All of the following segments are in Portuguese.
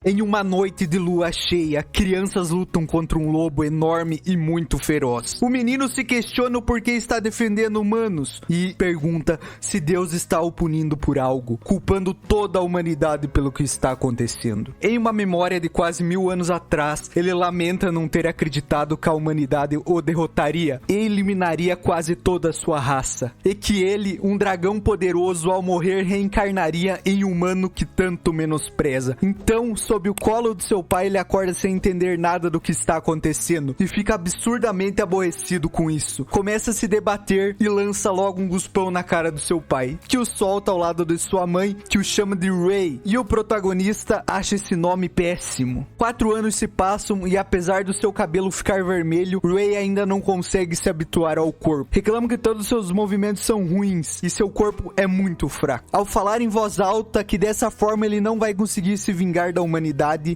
Em uma noite de lua cheia, crianças lutam contra um lobo enorme e muito feroz. O menino se questiona o porquê está defendendo humanos e pergunta se Deus está o punindo por algo, culpando toda a humanidade pelo que está acontecendo. Em uma memória de quase 1000 anos atrás, ele lamenta não ter acreditado que a humanidade o derrotaria e eliminaria quase toda a sua raça, e que ele, um dragão poderoso, ao morrer reencarnaria em humano que tanto menospreza. Então, sob o colo de seu pai, ele acorda sem entender nada do que está acontecendo e fica absurdamente aborrecido com isso. Começa a se debater e lança logo um guspão na cara do seu pai, que o solta ao lado de sua mãe, que o chama de Ray, e o protagonista acha esse nome péssimo. 4 anos se passam e apesar do seu cabelo ficar vermelho, Ray ainda não consegue se habituar ao corpo. Reclama que todos os seus movimentos são ruins e seu corpo é muito fraco. Ao falar em voz alta que dessa forma ele não vai conseguir se vingar da humanidade,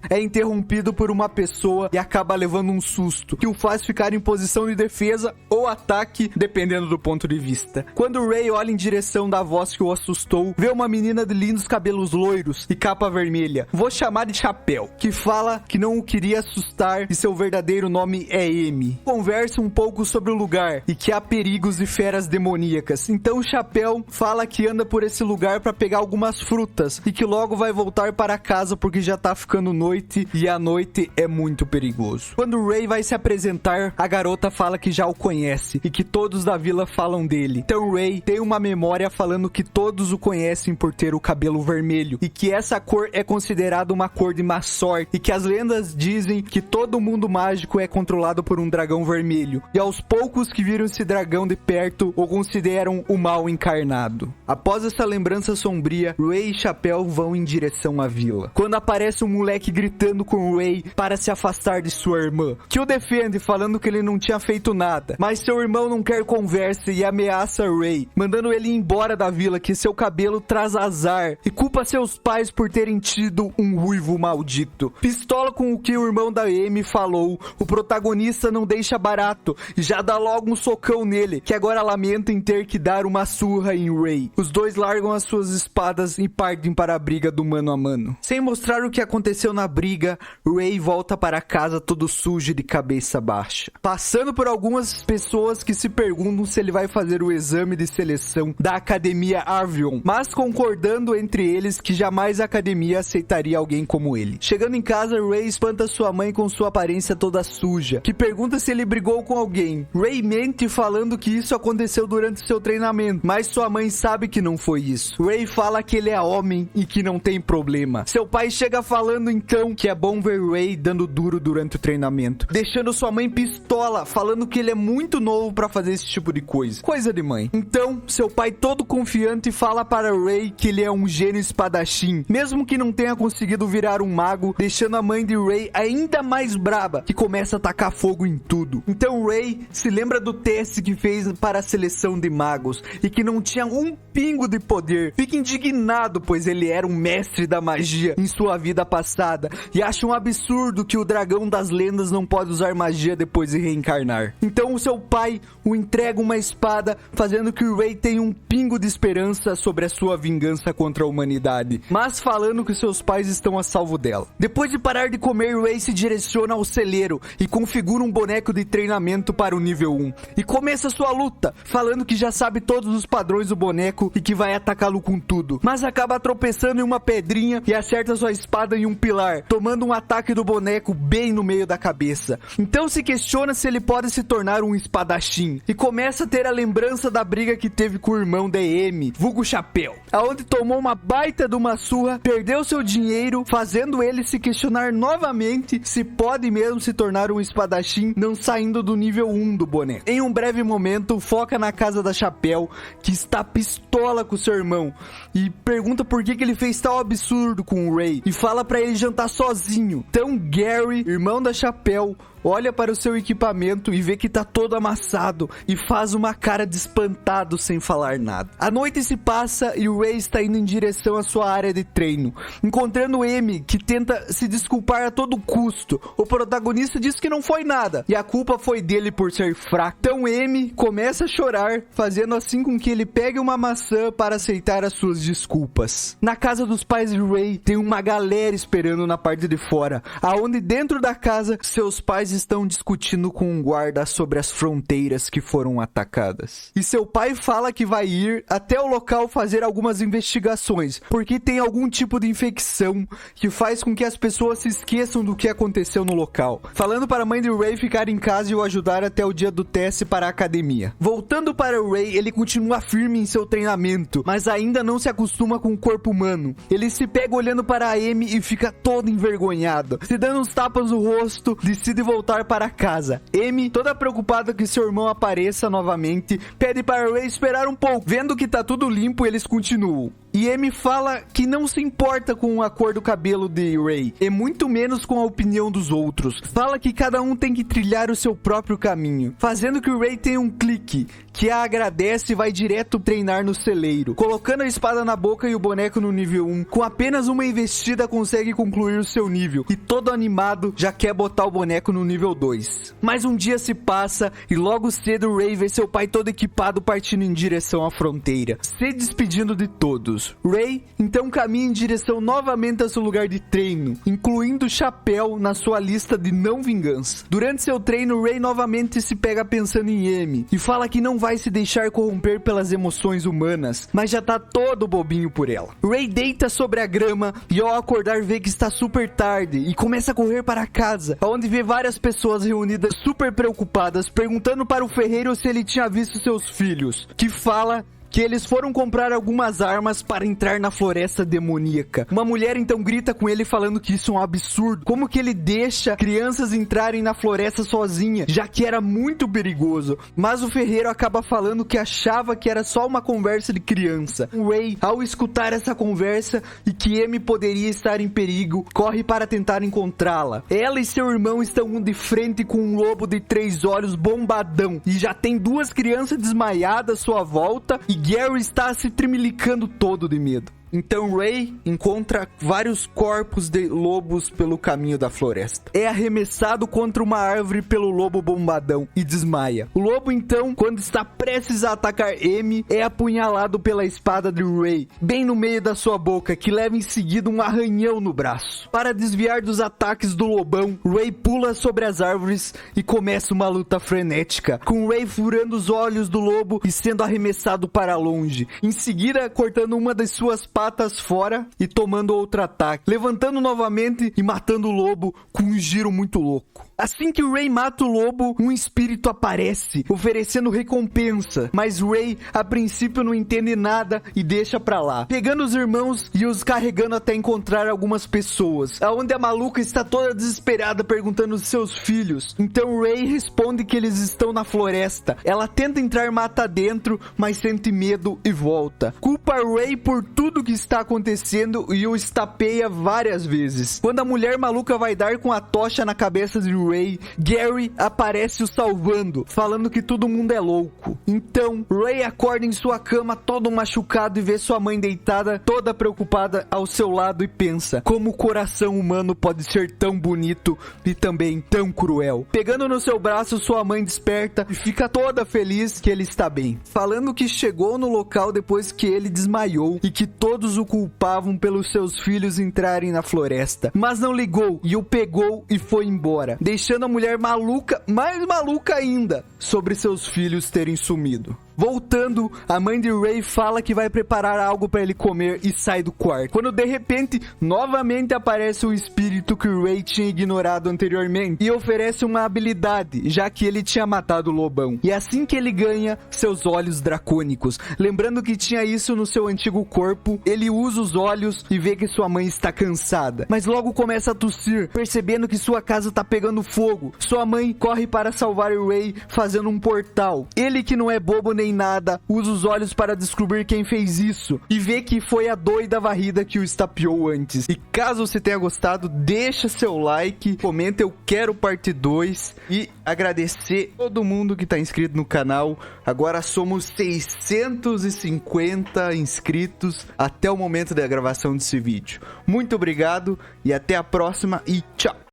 é interrompido por uma pessoa e acaba levando um susto, que o faz ficar em posição de defesa ou ataque, dependendo do ponto de vista. Quando Ray olha em direção da voz que o assustou, vê uma menina de lindos cabelos loiros e capa vermelha, vou chamar de Chapéu, que fala que não o queria assustar e seu verdadeiro nome é Amy. Conversa um pouco sobre o lugar e que há perigos e feras demoníacas, então o Chapéu fala que anda por esse lugar para pegar algumas frutas e que logo vai voltar para casa porque já tá ficando noite e a noite é muito perigoso. Quando Ray vai se apresentar, a garota fala que já o conhece e que todos da vila falam dele. Então Ray tem uma memória falando que todos o conhecem por ter o cabelo vermelho e que essa cor é considerada uma cor de má sorte e que as lendas dizem que todo mundo mágico é controlado por um dragão vermelho e aos poucos que viram esse dragão de perto o consideram o mal encarnado. Após essa lembrança sombria, Ray e Chapéu vão em direção à vila. Quando aparece um moleque gritando com Ray para se afastar de sua irmã, que o defende falando que ele não tinha feito nada, mas seu irmão não quer conversa e ameaça Ray, mandando ele ir embora da vila, que seu cabelo traz azar, e culpa seus pais por terem tido um ruivo maldito. Pistola com o que o irmão da Amy falou, o protagonista não deixa barato e já dá logo um socão nele, que agora lamenta em ter que dar uma surra em Ray. Os dois largam as suas espadas e partem para a briga do mano a mano. Sem mostrar o que aconteceu na briga, Ray volta para casa todo sujo e de cabeça baixa, passando por algumas pessoas que se perguntam se ele vai fazer o exame de seleção da Academia Arvion, mas concordando entre eles que jamais a academia aceitaria alguém como ele. Chegando em casa, Ray espanta sua mãe com sua aparência toda suja, que pergunta se ele brigou com alguém. Ray mente falando que isso aconteceu durante seu treinamento, mas sua mãe sabe que não foi isso. Ray fala que ele é homem e que não tem problema. Seu pai chega falando então que é bom ver Ray dando duro durante o treinamento, deixando sua mãe pistola, falando que ele é muito novo pra fazer esse tipo de coisa. Coisa de mãe. Então, seu pai todo confiante fala para Ray que ele é um gênio espadachim, mesmo que não tenha conseguido virar um mago, deixando a mãe de Ray ainda mais braba, que começa a tacar fogo em tudo. Então Ray se lembra do teste que fez para a seleção de magos e que não tinha um pingo de poder. Fica indignado, pois ele era um mestre da magia em sua vida passada e acha um absurdo que o dragão das lendas não pode usar magia depois de reencarnar. Então o seu pai o entrega uma espada, fazendo que o Ray tenha um pingo de esperança sobre a sua vingança contra a humanidade, mas falando que seus pais estão a salvo dela. Depois de parar de comer, Ray se direciona ao celeiro e configura um boneco de treinamento para o nível 1 e começa sua luta, falando que já sabe todos os padrões do boneco e que vai atacá-lo com tudo, mas acaba tropeçando em uma pedrinha e acerta sua espada em um pilar, tomando um ataque do boneco bem no meio da cabeça. Então se questiona se ele pode se tornar um espadachim e começa a ter a lembrança da briga que teve com o irmão da Amy, vulgo Chapéu, aonde tomou uma baita de uma surra, perdeu seu dinheiro, fazendo ele se questionar novamente se pode mesmo se tornar um espadachim não saindo do nível 1 do boneco. Em um breve momento, foca na casa da Chapéu, que está pistola com seu irmão e pergunta por que ele fez tal absurdo com o Ray e fala pra ele jantar sozinho. Então Gary, irmão da Chapéu, olha para o seu equipamento e vê que tá todo amassado e faz uma cara de espantado sem falar nada. A noite se passa e o Ray está indo em direção à sua área de treino, encontrando Amy, que tenta se desculpar a todo custo. O protagonista diz que não foi nada e a culpa foi dele por ser fraco. Então Amy começa a chorar, fazendo assim com que ele pegue uma maçã para aceitar as suas desculpas. Na casa dos pais de Ray tem uma galera mulher esperando na parte de fora, aonde dentro da casa seus pais estão discutindo com um guarda sobre as fronteiras que foram atacadas. E seu pai fala que vai ir até o local fazer algumas investigações, porque tem algum tipo de infecção que faz com que as pessoas se esqueçam do que aconteceu no local. Falando para a mãe de Ray ficar em casa e o ajudar até o dia do teste para a academia. Voltando para o Ray, ele continua firme em seu treinamento, mas ainda não se acostuma com o corpo humano. Ele se pega olhando para a Amy e fica todo envergonhado. Se dando uns tapas no rosto, decide voltar para casa. Amy, toda preocupada que seu irmão apareça novamente, pede para Ray esperar um pouco. Vendo que tá tudo limpo, eles continuam. E Amy fala que não se importa com a cor do cabelo de Ray, e muito menos com a opinião dos outros. Fala que cada um tem que trilhar o seu próprio caminho, fazendo que o Ray tenha um clique, que a agradece e vai direto treinar no celeiro. Colocando a espada na boca e o boneco no nível 1, com apenas uma investida consegue concluir o seu nível, e todo animado já quer botar o boneco no nível 2. Mas um dia se passa, e logo cedo o Ray vê seu pai todo equipado partindo em direção à fronteira, se despedindo de todos. Ray então caminha em direção novamente ao seu lugar de treino, incluindo o chapéu na sua lista de não vingança. Durante seu treino, Ray novamente se pega pensando em Amy e fala que não vai se deixar corromper pelas emoções humanas, mas já tá todo bobinho por ela. Ray deita sobre a grama e ao acordar vê que está super tarde e começa a correr para casa, onde vê várias pessoas reunidas super preocupadas, perguntando para o ferreiro se ele tinha visto seus filhos, que fala que eles foram comprar algumas armas para entrar na floresta demoníaca. Uma mulher então grita com ele falando que isso é um absurdo. Como que ele deixa crianças entrarem na floresta sozinha, já que era muito perigoso. Mas o ferreiro acaba falando que achava que era só uma conversa de criança. O Ray, ao escutar essa conversa e que Amy poderia estar em perigo, corre para tentar encontrá-la. Ela e seu irmão estão de frente com um lobo de 3 olhos bombadão e já tem 2 crianças desmaiadas à sua volta e Gary está se tremilicando todo de medo. Então Ray encontra vários corpos de lobos pelo caminho da floresta. É arremessado contra uma árvore pelo lobo bombadão e desmaia. O lobo então, quando está prestes a atacar Amy, é apunhalado pela espada de Ray, bem no meio da sua boca, que leva em seguida um arranhão no braço. Para desviar dos ataques do lobão, Ray pula sobre as árvores e começa uma luta frenética, com Ray furando os olhos do lobo e sendo arremessado para longe. Em seguida, cortando uma das suas patas fora e tomando outro ataque, levantando novamente e matando o lobo com um giro muito louco. Assim que Ray mata o lobo, um espírito aparece, oferecendo recompensa, mas Ray, a princípio, não entende nada e deixa pra lá, pegando os irmãos e os carregando até encontrar algumas pessoas, aonde a maluca está toda desesperada perguntando os seus filhos. Então Ray responde que eles estão na floresta. Ela tenta entrar mata dentro, mas sente medo e volta. Culpa Ray por tudo que está acontecendo e o estapeia várias vezes. Quando a mulher maluca vai dar com a tocha na cabeça de Ray, Gary aparece o salvando, falando que todo mundo é louco. Então, Ray acorda em sua cama todo machucado e vê sua mãe deitada, toda preocupada ao seu lado e pensa, como o coração humano pode ser tão bonito e também tão cruel. Pegando no seu braço, sua mãe desperta e fica toda feliz que ele está bem, falando que chegou no local depois que ele desmaiou e que todos o culpavam pelos seus filhos entrarem na floresta, mas não ligou e o pegou e foi embora, deixando a mulher maluca, mais maluca ainda, sobre seus filhos terem sumido. Voltando, a mãe de Ray fala que vai preparar algo para ele comer e sai do quarto. Quando de repente, novamente aparece o espírito que Ray tinha ignorado anteriormente e oferece uma habilidade, já que ele tinha matado o lobão. E assim que ele ganha seus olhos dracônicos, lembrando que tinha isso no seu antigo corpo, ele usa os olhos e vê que sua mãe está cansada. Mas logo começa a tossir, percebendo que sua casa está pegando fogo. Sua mãe corre para salvar o Ray, fazendo um portal. Ele, que não é bobo nem nada, usa os olhos para descobrir quem fez isso e vê que foi a doida varrida que o estapeou antes. E caso você tenha gostado, deixa seu like, comenta eu quero parte 2 e agradecer todo mundo que está inscrito no canal. Agora somos 650 inscritos até o momento da gravação desse vídeo. Muito obrigado e até a próxima e tchau!